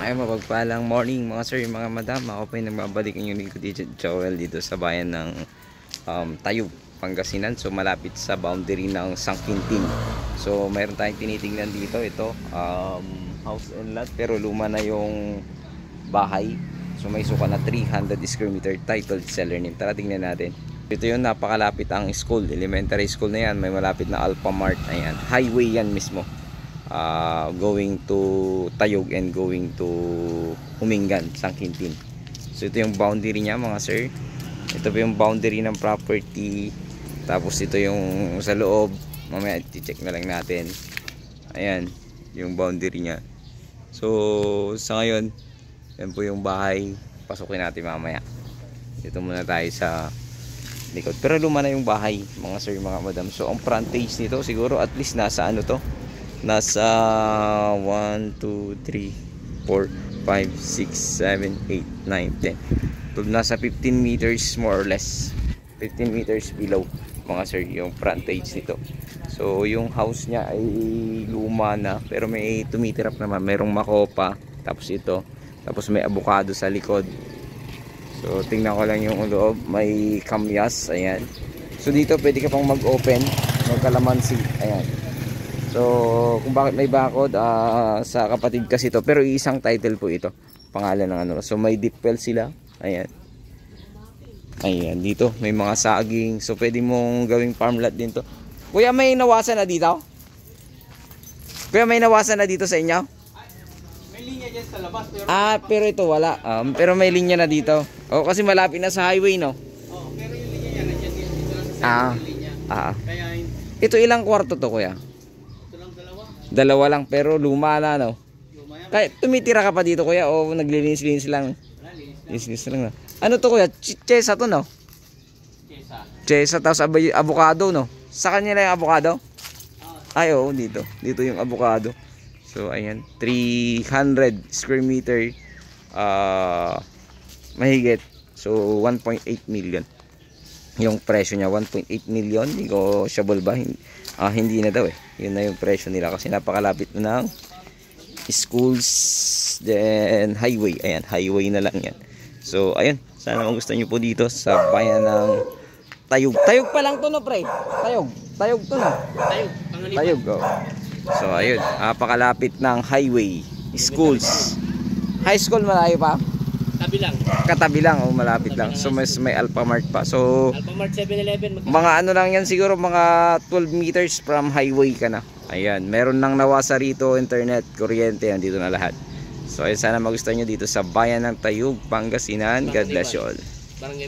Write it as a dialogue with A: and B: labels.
A: Ay, mapagpalang morning mga sir, mga madam. Ako po yung nagbabalik ang yung lingkod dito, Joel, dito sa bayan ng Tayug, Pangasinan. So malapit sa boundary ng San Quintin. So mayroon tayong tinitingnan dito. Ito house and lot, pero luma na yung bahay. So may suka na 300 square meter, titled seller name. Tara tingnan natin. Ito yung napakalapit ang school, elementary school na yan. May malapit na Alphamart. Ayan, highway yan mismo, going to Tayog and going to Humingan, San Quintin. So ito yung boundary niya mga sir. Ito po yung boundary ng property. Tapos ito yung sa loob, mamaya i-check na lang natin. Ayan yung boundary niya. So sa ngayon, yan po yung bahay. Pasukin natin mamaya. Dito muna tayo sa likod, pero luma na yung bahay mga sir, mga madam. So ang frontage nito siguro at least nasa ano to, nasa 1, 2, 3, 4, 5, 6, 7, 8, 9, 10. So nasa 15 meters more or less, 15 meters below mga sir yung frontage nito. So yung house niya ay luma na, pero may tumitirap naman, merong makopa, tapos ito, tapos may avocado sa likod. So tingnan ko lang yung loob, may kamyas, ayan. So dito pwede ka pang mag-open, magkalamansi, ayan. So kung bakit may bakod, sa kapatid kasi ito, pero isang title po ito, pangalan ng ano. So may deep well sila, ayan. Ayan, dito may mga saging, so pwede mong gawing farmland din to. Kuya, may nawasan na dito? Kuya, may nawasan na dito sa inyo?
B: May linya dyan sa labas, pero
A: Pero ito wala, pero may linya na dito. O kasi malapit na sa highway, no?
B: oh, pero yung linya yan nandiyan dito lang sa side ng linya. Kaya
A: Ito ilang kwarto to, kuya?
B: ito lang dalawa.
A: Dalawa lang, pero luma na, no?
B: Lumaya.
A: Kaya tumitira ka pa dito, kuya, o naglilinis-linis lang?
B: Wala, linis na.
A: Linis lang na. Ano to, kuya? Chesa to, no?
B: Kesa.
A: Chesa, tapos avocado, no? Sa kanya lang yung avocado?
B: Oh,
A: Ay, oo, dito. Dito yung avocado. So, ayan. 300 square meter. Mahigit. So, 1.8 million. Yung presyo niya, 1.8 million. Negotiable ba? Hindi na daw eh. Yun na yung presyo nila. Kasi napakalapit na ng schools. Then, highway. Ayan, highway na lang yan. So, ayun. Sana magustuhan nyo po dito sa bayan ng Tayog. Tayog pa lang to, no, pre? Tayog. Tayog to, no? Tayog, oh. So, ayun. Napakalapit ng highway. Schools. High school, malayo pa?
B: tabi lang.
A: Katabi lang, oh, malapit lang. So, may Alphamart pa. So,
B: Alphamart 7-Eleven.
A: mga ano lang yan siguro, mga 12 meters from highway ka na. Ayan. Meron nang nawasa rito, internet, kuryente, andito na lahat. So, ayun, sana magustuhan nyo dito sa bayan ng Tayug, Pangasinan. God bless you all.
B: Barangay